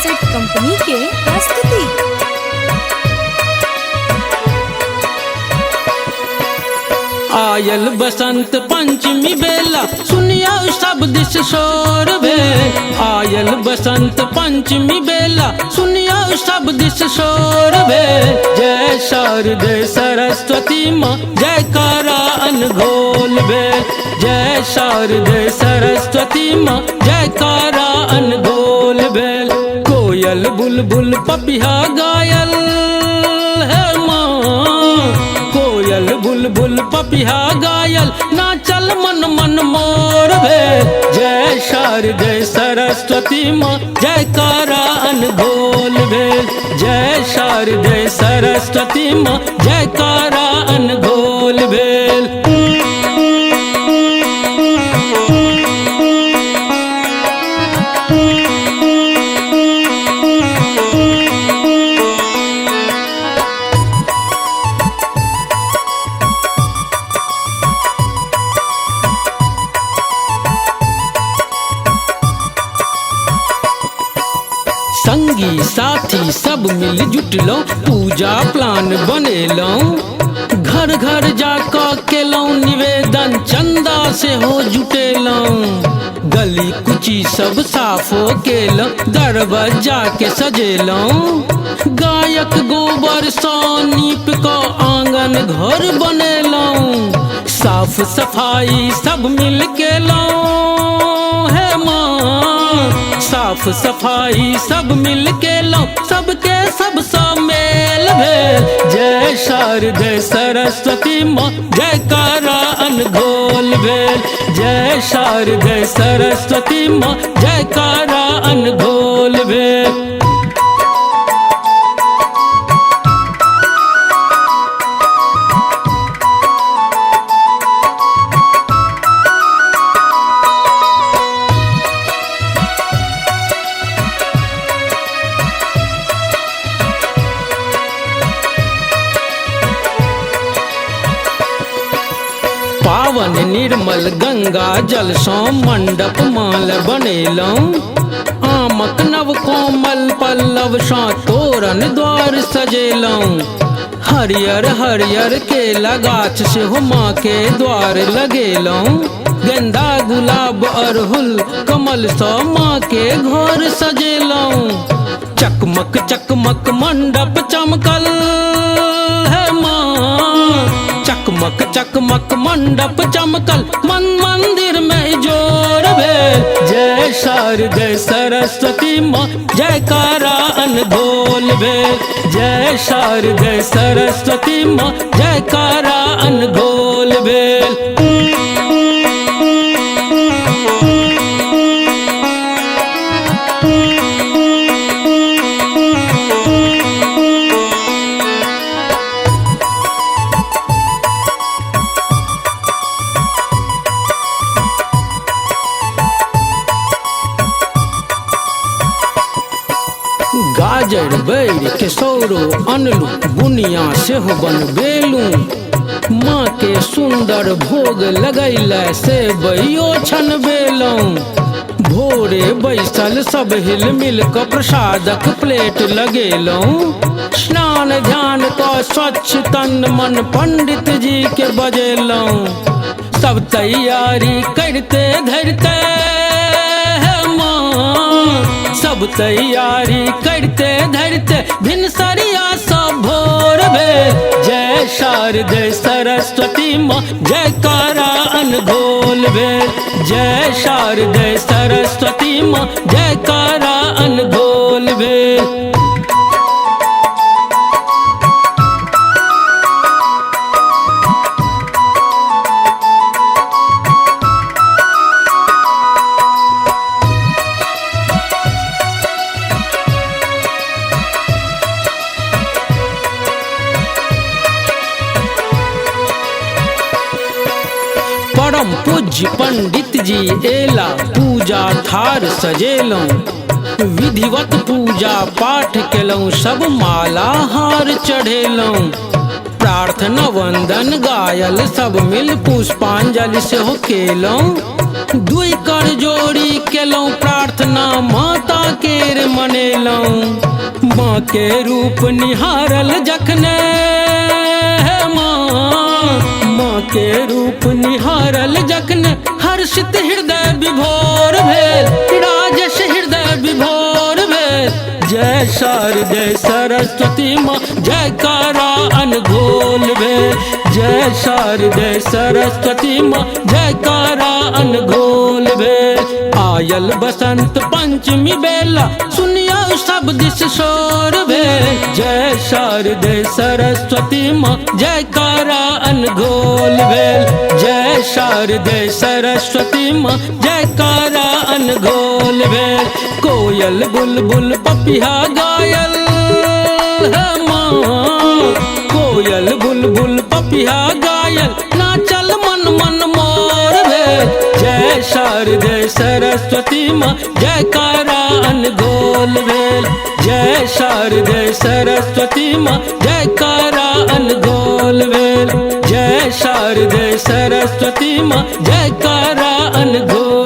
Cassette company के प्रस्तुति। आयल बसंत पंचमी बेला सुनिया सब दिश शोर भे। आयल बसंत पंचमी बेला सुनिया सब दिश शोर भे। जय शारदे सरस्वती माँ जयकारा अनघोल भे। जय शारदे सरस्वती माँ जयकारा अनघोल भे। कोयल बुलबुल पपिहा गायल है माँ। कोयल बुलबुल पपिहा गायल नाचल मन मन मोर भे। जय शारदे सरस्वती माँ जयकारा अनघोल भे। जय शारदे सरस्वती माँ जयकारा अनघोल भे। संगी साथी सब मिल जुटलौ पूजा प्लान बनेलौ। घर घर जाकर केलौ निवेदन चंदा से हो जुटेलौ। गली कुची सब साफो केलौ दरवाजा के सजेलौ। गायक गोबर सँ नीप क आंगन घर बनेलौ। साफ सफाई सब मिल केलौ है माँ। साफ सफाई सब मिल के लो सबके सब सा मेल भे। जय शारदे सरस्वती माँ जयकारा अनघोल भे। जय शारदे सरस्वती माँ जयकारा अनघोल भे। पावन निर्मल गंगा जल सँ मंडप माल बनेलौ। आमक नव कोमल पल्लव सँ तोरण द्वार सजेलौ। हरियर हरियर केला गाछ सेहो माँ के द्वार लगेलौ। गेंदा गुलाब अड़हुल कमल सँ माँ के घर सजेलौ। चकमक चकमक मंडप चमकल है माँ। चकमक चकमक मंडप चमकल मन मंदिर में जोर भे। जय शारदे सरस्वती माँ जयकारा अनघोल भे। जय शारदे सरस्वती माँ जयकारा अनघोल भे। गाजर बैर के सौरो अनलू बुनिया सेहो बनबेलू। माँ के सुंदर भोग लगैला से बैयो छनबेलौ। भोरे बैसल सब हिल मिल क प्रसादक प्लेट लगेलौ। स्नान ध्यान क स्वच्छ तन मन पंडित जी के बजेलौ। सब तैयारी करते धरते सब तैयारी करते धरते भिनसरिया सब भोर भे। जय शारदे सरस्वती माँ जयकारा अनघोल भे। जय शारदे सरस्वती माँ जयकारा अनघोल भे। परम पूज्य पंडित जी एला पूजा थार सजेलौ। विधिवत पूजा पाठ केलौ सब माला हार चढ़ेलौ। प्रार्थना वंदन गायल सब मिल पुष्पांजलि सेहो केलौं। दुई कर जोड़ी केलौं प्रार्थना माता माँ केर मनेलौं। माँ के रूप निहारल जखने माँ के रूप निहारल जखने हर्षित हृदय विभोर भेल, राजस हृदय विभोर भेल। जय शारदे सरस्वती माँ जयकारा अनघोल भेल। जय शारदे सरस्वती माँ जयकारा अनघोल भेल। आयल बसंत पंचमी बेला सुनिया सब दिस शोर भेल। जय शारदे सरस्वती माँ जयकारा अनघोल भेल। जय शारदे सरस्वती माँ जयकारा अनघोल भेल। कोयल बुलबुल पपिहा गायल माँ, कोयल बुलबुल पपिहा गायल नाचल मन मन मोर भेल। जय शारदे सरस्वती माँ जयकारा अनघोल भेल। जय शारदे सरस्वती माँ जयकारा अनघोल भेल। जय शारदे सरस्वती माँ जयकारा अनघोल।